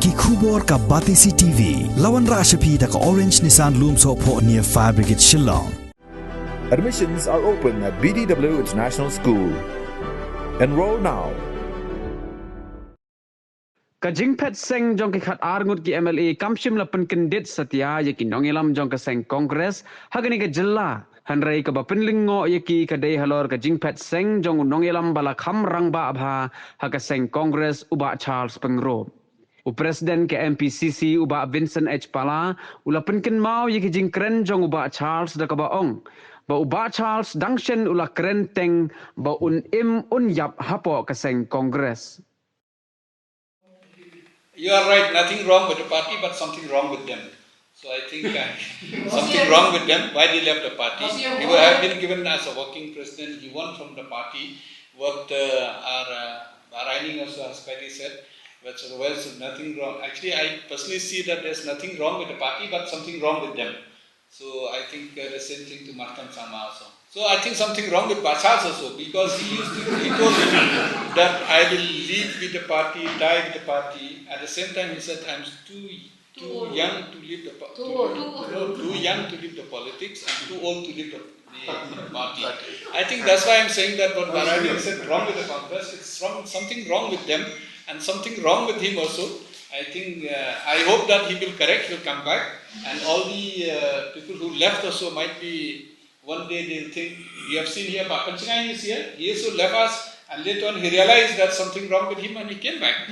Ki khubor ka Batisi TV. Lawan Rashapi da ka Orange Nissan Loomso po near Fire Brigade Shillong. Admissions are open at BDW International School. Enroll now. Kajingpet Seng jong ke khat arngut ki MLA kamshim lapan kendit satya ye ki nongilam jong ke Seng Congress hagani ke jilla hanrai ka bapinlingo ye ki kadai halor kajingpet Seng jong nongilam bala kham rang ba abha ha Seng Congress uba Charles Pengro Presiden ke MPCC uba Vincent H Pala ulapan ken mau ye ki jingkren jong uba Charles da ka baong ba uba Charles dangshen ula krenteng ba un yap hapo ke Seng Congress. You are right, nothing wrong with the party, but something wrong with them. So I think something wrong with them, why they left the party. He would have been given as a working president, he won from the party, what our Reining also has kindly said, but otherwise nothing wrong. Actually, I personally see that there's nothing wrong with the party, but something wrong with them. So I think the same thing to Markan Sama also. So I think something wrong with Bachas also, because he told him that I will leave with the party, die with the party. At the same time, he said I'm too young to leave the too young to leave the politics and too old to leave the party. I think that's why I'm saying that what Barani said wrong with the Congress. It's something wrong with them and something wrong with him also. I think I hope that he will correct. He'll come back, and all the people who left also might be. One day they'll think, we have seen here, Papanchanayan is here, he also left us, and later on he realized that something wrong with him and he came back.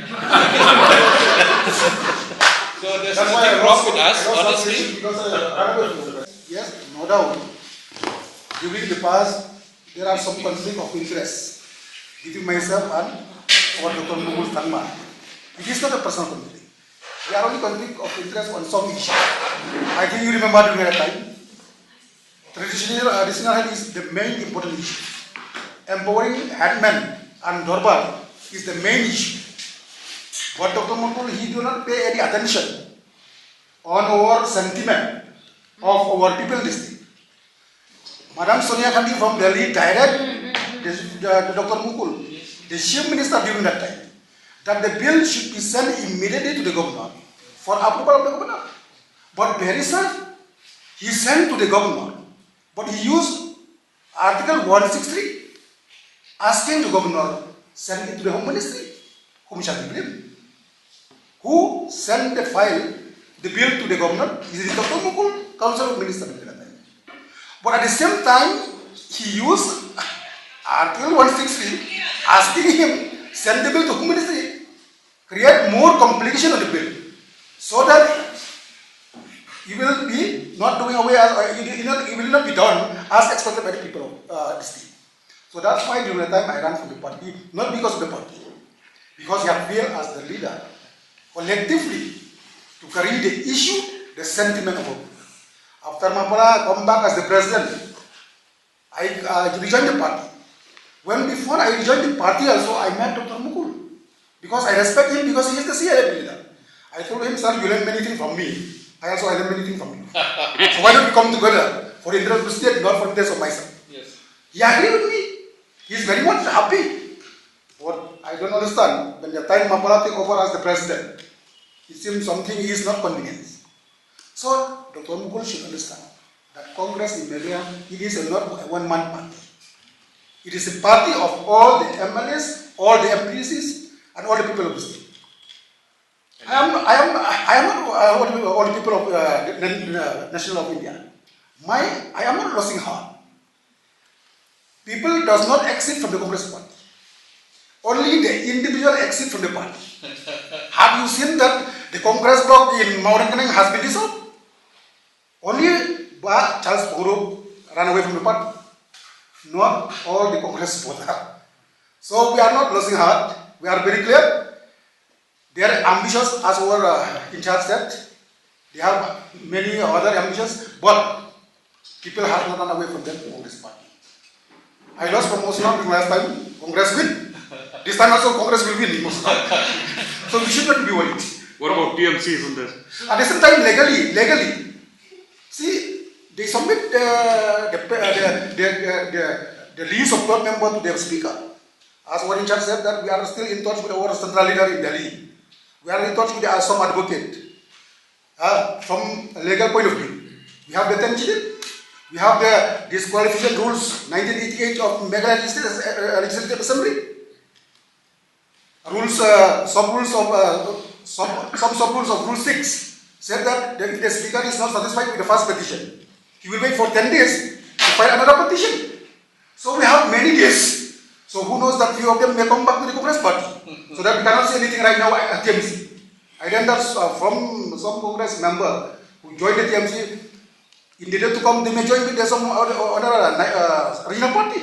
So there's nothing wrong with us, honestly. Yes, no doubt. During the past, there are some conflict of interest between myself and our Dr. Mugul Tangma. It is not a personal conflict. We are only conflict of interest on some issue. I think you remember during that time. Traditional head is the main important issue. Empowering headmen and Dorbar is the main issue. But Dr. Mukul, he do not pay any attention on our sentiment of our people district. Madam Sonia Gandhi from Delhi direct Dr. Mukul, the chief minister during that time, that the bill should be sent immediately to the governor for approval of the governor. But very soon, he sent to the governor. But he used Article 163, asking the governor, send it to the Home Ministry. Whom shall we blame? Who sent the file, the bill to the governor? Is it Dr. Mukul, Council of Ministers? But at the same time, he used Article 163, asking him, send the bill to Home Ministry, create more complication of the bill, so that you will be not doing away, it will not be done as expected by the people of this state. So that's why during the time I ran from the party, not because of the party, because I feel as the leader, collectively, to carry the issue, the sentiment of people. After Mapara come back as the president, I rejoined the party. Before I rejoined the party also, I met Dr. Mukul, because I respect him because he is the CIA leader. I told him, sir, you learn many things from me. I also learn many things from you. So why don't we come together for the interest of the state, not for the interest of myself? Yes. He agreed with me. He is very much happy. What I don't understand, when the time Mapara take over as the president, it seems something is not convenient. So Dr. Mukul should understand that Congress in Melia, it is not a one-man party. It is a party of all the MLAs, all the MPCs, and all the people of the state. I am not all the people of National of India. I am not losing heart. People does not exit from the Congress party. Only the individual exit from the party. Have you seen that the Congress bloc in Mauritania has been dissolved? Only Charles Pengro ran away from the party. Not all the Congress supporters. So we are not losing heart. We are very clear. They are ambitious, as our in charge said. They have many other ambitions, but people have not run away from them to Congress party. I lost from Muslim last time. Congress win. This time also Congress will win. So we should not be worried. What about TMC from this? At the same time, legally. See, they submit the list of club members to their speaker. As our in charge said that we are still in touch with our central leader in Delhi. We are in touch with some advocate from a legal point of view. We have the 10 children. We have the disqualification rules 1988 of Meghalaya Legislative Assembly. Rules, some sub-rules of Rule 6 said that if the speaker is not satisfied with the first petition, he will wait for 10 days to file another petition. So we have many days. So who knows that few of them may come back to the Congress party. So that we cannot say anything right now at TMC. I learned that from some Congress member who joined the TMC. Intended to come, they may join with some other regional party.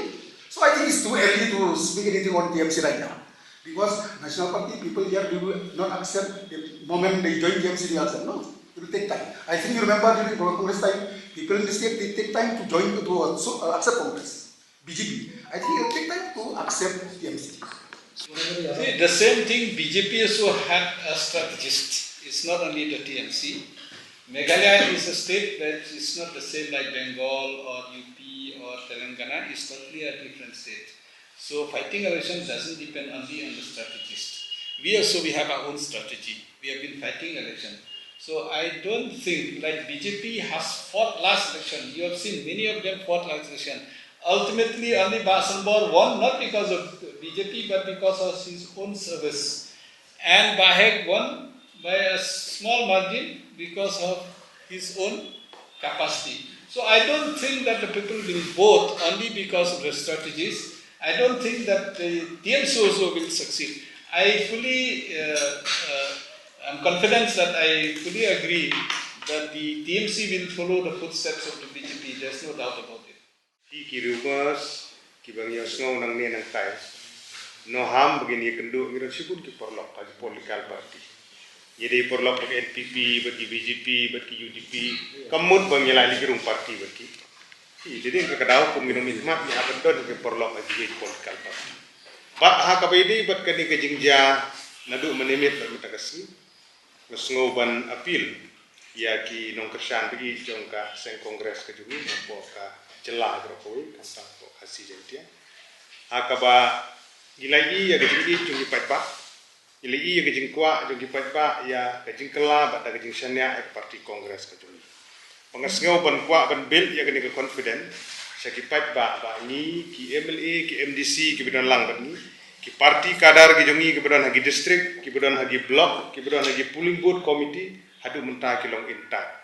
So I think it's too early to speak anything on TMC right now. Because national party people here do not accept the moment they join TMC, they accept. No, it will take time. I think you remember during Congress time, people in the state, they take time to join, to accept Congress. BJP. I think it will take time to accept TMC. See, the same thing BJP also had a strategist. It's not only the TMC. Meghalaya is a state that is not the same like Bengal or UP or Telangana. It's totally a different state. So fighting elections doesn't depend only on the strategist. We have our own strategy. We have been fighting election. So I don't think like BJP has fought last election. You have seen many of them fought last election. Ultimately, only Basanbor won not because of BJP but because of his own service. And Bahek won by a small margin because of his own capacity. So I don't think that the people will vote only because of the strategies. I don't think that the TMC also will succeed. I fully am confident that I fully agree that the TMC will follow the footsteps of the BJP. There's no doubt about it. Ki rumors, ki bangyo snow nang ne nang tai. No ham begini kendu ngira sipun ki porlok pa political party. Jadi porlok bagi NPP, bagi BJP, bagi UDP, kamut bang yala lagi rung parti bagi. Jadi kadau kum minum hikmat ni akan don ke porlok bagi political party. Ba ha ka bidi bat kani ke jingja nadu menimit bermutagasi. Ngesngoban apil ya ki nong kersan bagi jongka Seng Kongres ke jumi mampo ka celah grokoi kantang ko hasi jentia. Ha ka ba gilai ya ke jinggi jungki patpa. Ili iya kejing kuat, jeng kipat pak, ya kejing kelab, ada kejing senya, parti Kongres kejung. Pengasngau ban kuat ban bil, ya kena ke confident. Saya kipat pak ni, ki MLA, ki MDC, ki bidan lang ban ni, ki parti kadar kejungi, ki bidan hagi distrik, ki bidan hagi blok, ki bidan hagi polling booth committee, hadu mentah kilong intak.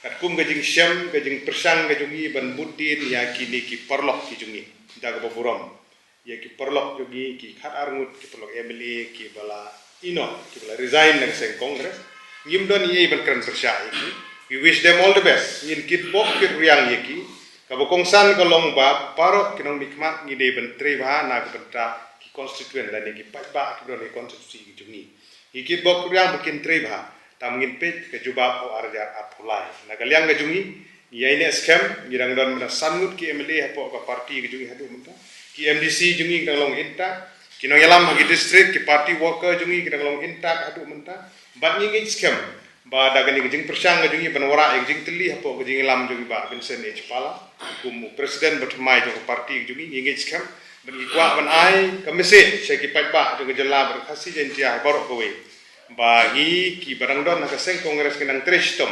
Katkum kejing syam, kejing persang kejungi, ban budin, ya kini ki perlok kejungi, dah ke baburam. Ya ki perlok jogi ki khat arngut ki perlok MLA ki bala ino ki bala resign nang Seng Kongres ngim don ye ban kran persya iki we wish them all the best yin kit bok ki riang ye ki ka bokongsan ka long ba parok kinong mikmat ngide ban treba na ka benta ki constituent la ni ki pat ba ki don ni konstitusi ki jungi ikit bok riang bukin treba tam ngin pet ke jubab o arja apulai na kaliang ga jungi ye ne scam ngirang don na sanut ki MLA hapo ka parti ki jungi hadu menta ki MDC jungi kita long intak, ki nong yalam hagi district, ki party worker jungi kita long intak hadu mentah, bat nging scam, ba dagani kejing persang jungi banwara kejing teli hapo kejing yalam jungi ba Vincent H Pala, kumu presiden bertemai jong parti jungi nging scam, ban ikwa ban ai kamese saya ki pat ba jong jela berkasi jentia borok kowe, ba ngi ki barang don nak Seng Kongres kinang trestom,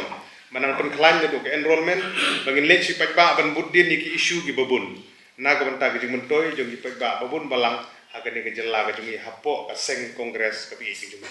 manang penklan jadu ke enrollment, bangin lek si pat ba ban budin ni ki isu ki babun. Na ka banta kejing mentoy jong ipek ba babun balang ha ka ni ke jela ka jungi hapo ka Seng Kongres ka bi ki jungi